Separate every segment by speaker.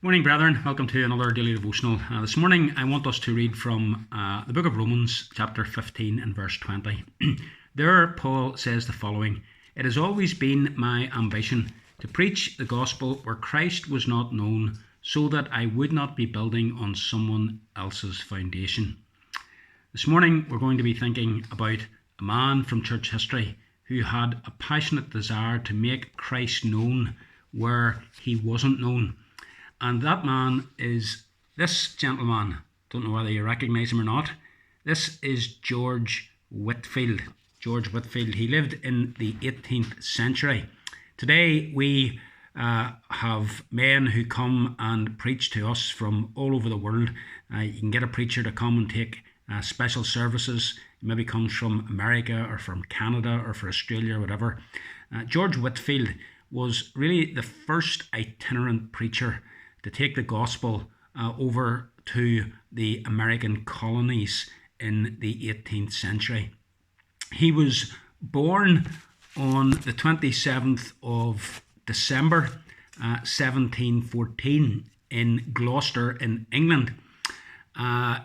Speaker 1: Morning, brethren. Welcome to another daily devotional. This morning, I want us to read from the book of Romans, chapter 15 and verse 20. There, Paul says the following: "It has always been my ambition to preach the gospel where Christ was not known, so that I would not be building on someone else's foundation." This morning, we're going to be thinking about a man from church history who had a passionate desire to make Christ known where he wasn't known. And that man is this gentleman. Don't know whether you recognise him or not. This is George Whitefield. George Whitefield. He lived in the 18th century. Today we have men who come and preach to us from all over the world. You can get a preacher to come and take special services. He maybe comes from America or from Canada or from Australia or whatever. George Whitefield was really the first itinerant preacher to take the gospel over to the American colonies in the 18th century. He was born on the 27th of December 1714 in Gloucester in England.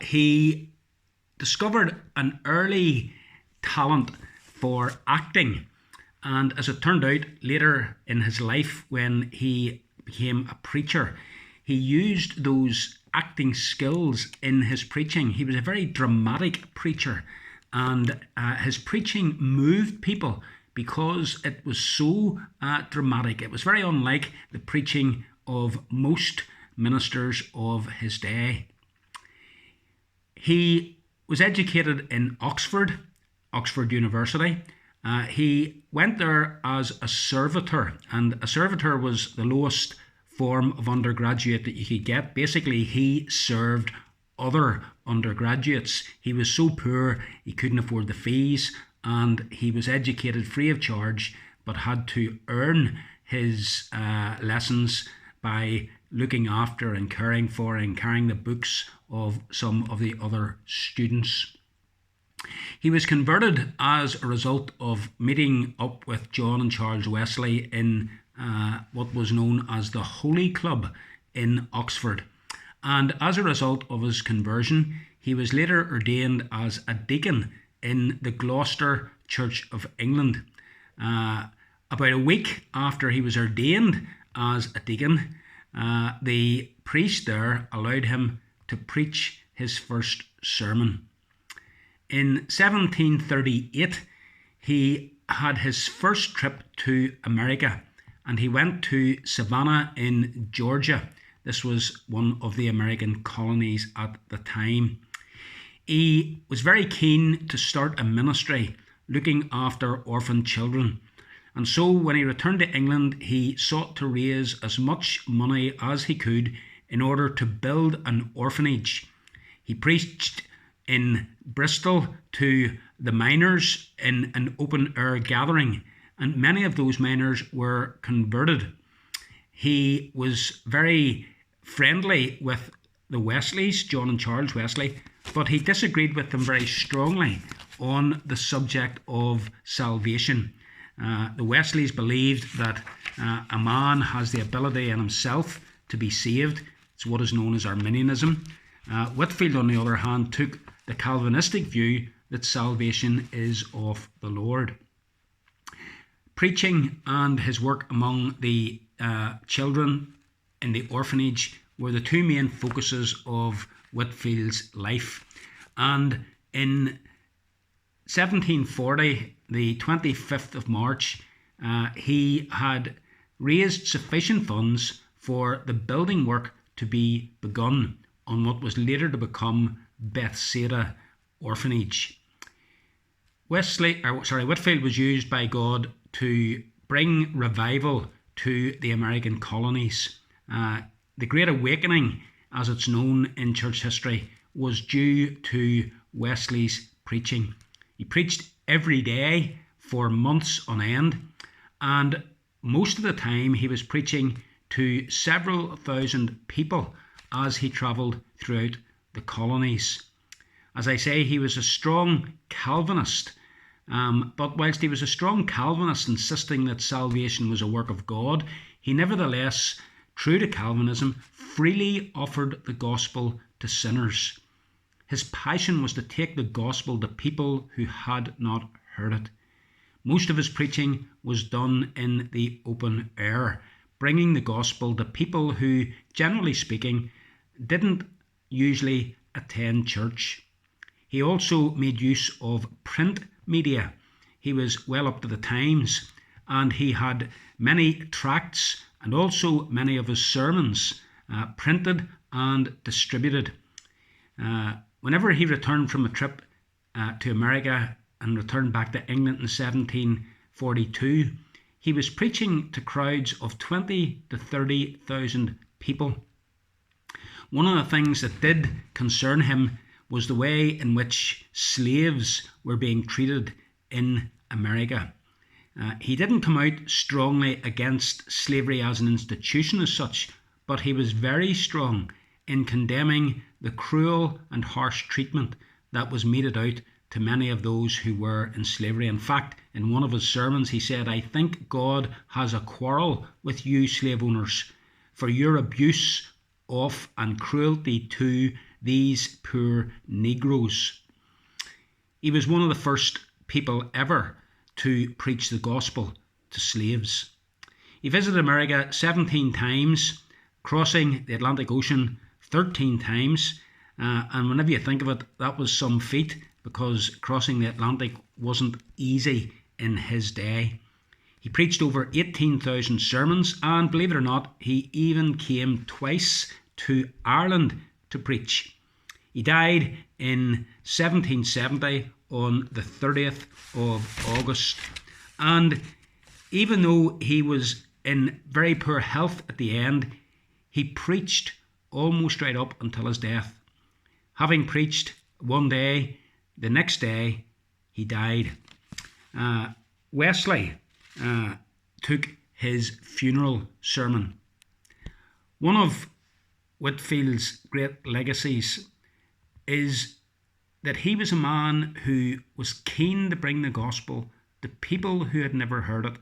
Speaker 1: He discovered an early talent for acting, and as it turned out, later in his life when he became a preacher, he used those acting skills in his preaching. He was a very dramatic preacher, and his preaching moved people because it was so dramatic. It was very unlike the preaching of most ministers of his day. He was educated in Oxford University. He went there as a servitor, and a servitor was the lowest form of undergraduate that you could get. Basically, he served other undergraduates. He was so poor he couldn't afford the fees, and he was educated free of charge, but had to earn his lessons by looking after and caring for and carrying the books of some of the other students. He was converted as a result of meeting up with John and Charles Wesley in what was known as the Holy Club in Oxford. And as a result of his conversion, he was later ordained as a deacon in the Gloucester Church of England. About a week after he was ordained as a deacon, the priest there allowed him to preach his first sermon. In 1738, he had his first trip to America, and he went to Savannah in Georgia. This was one of the American colonies at the time. He was very keen to start a ministry looking after orphan children. And so when he returned to England, he sought to raise as much money as he could in order to build an orphanage. He preached in Bristol to the miners in an open-air gathering, and many of those miners were converted. He was very friendly with the Wesleys, John and Charles Wesley, but he disagreed with them very strongly on the subject of salvation. The Wesleys believed that a man has the ability in himself to be saved. It's what is known as Arminianism. Whitefield, on the other hand, took the Calvinistic view that salvation is of the Lord. Preaching and his work among the children in the orphanage were the two main focuses of Whitefield's life. And in 1740, the 25th of March, he had raised sufficient funds for the building work to be begun on what was later to become Bethsaida Orphanage. Whitefield was used by God to bring revival to the American colonies. The Great Awakening, as it's known in church history, was due to Wesley's preaching. He preached every day for months on end, and most of the time he was preaching to several thousand people as he travelled throughout the colonies. As I say, he was a strong Calvinist, but whilst he was a strong Calvinist insisting that salvation was a work of God, he nevertheless true to Calvinism, freely offered the gospel to sinners. His passion was to take the gospel to people who had not heard it. Most of his preaching was done in the open air, bringing the gospel to people who, generally speaking, didn't usually attend church. He also made use of print media. He was well up to the times, and he had many tracts and also many of his sermons printed and distributed. Whenever he returned from a trip to America and returned back to England in 1742, he was preaching to crowds of 20 to 30,000 people. One of the things that did concern him was the way in which slaves were being treated in America. He didn't come out strongly against slavery as an institution as such, but he was very strong in condemning the cruel and harsh treatment that was meted out to many of those who were in slavery. In fact, in one of his sermons, he said, "I think God has a quarrel with you slave owners for your abuse of and cruelty to these poor Negroes." He was one of the first people ever to preach the gospel to slaves. He visited America 17 times, crossing the Atlantic Ocean 13 times. And whenever you think of it, that was some feat, because crossing the Atlantic wasn't easy in his day. He preached over 18,000 sermons, and believe it or not, he even came twice to Ireland to preach. He died in 1770 on the 30th of August. And even though he was in very poor health at the end, he preached almost right up until his death. Having preached one day, the next day he died. Wesley took his funeral sermon. One of Whitefield's great legacies is that he was a man who was keen to bring the gospel to people who had never heard it,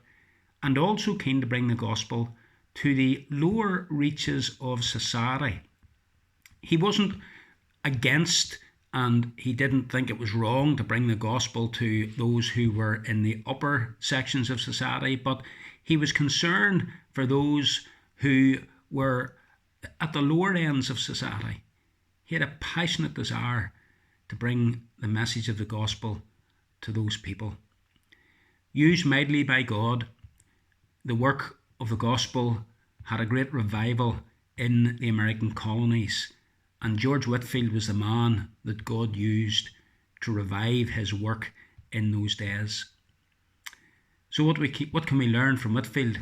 Speaker 1: and also keen to bring the gospel to the lower reaches of society. He wasn't against, and he didn't think it was wrong to bring the gospel to those who were in the upper sections of society, but he was concerned for those who were at the lower ends of society. He had a passionate desire to bring the message of the gospel to those people. Used mightily by God, the work of the gospel had a great revival in the American colonies, and George Whitefield was the man that God used to revive his work in those days. So what can we learn from Whitefield?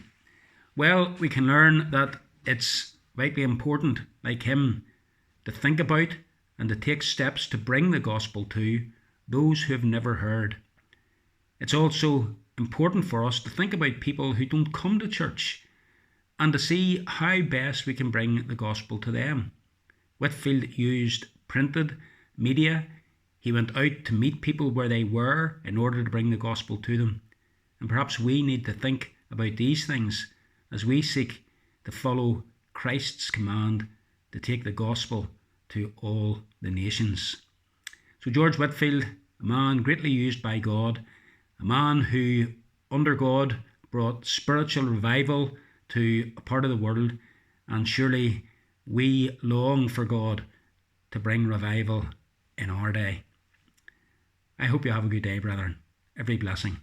Speaker 1: Well, we can learn that it's vitally important, like him, to think about and to take steps to bring the gospel to those who have never heard. It's also important for us to think about people who don't come to church and to see how best we can bring the gospel to them. Whitefield used printed media. He went out to meet people where they were in order to bring the gospel to them. And perhaps we need to think about these things as we seek to follow Christ's command to take the gospel to all the nations. So George Whitefield, a man greatly used by God, a man who, under God, brought spiritual revival to a part of the world, and surely we long for God to bring revival in our day. I hope you have a good day, brethren. Every blessing.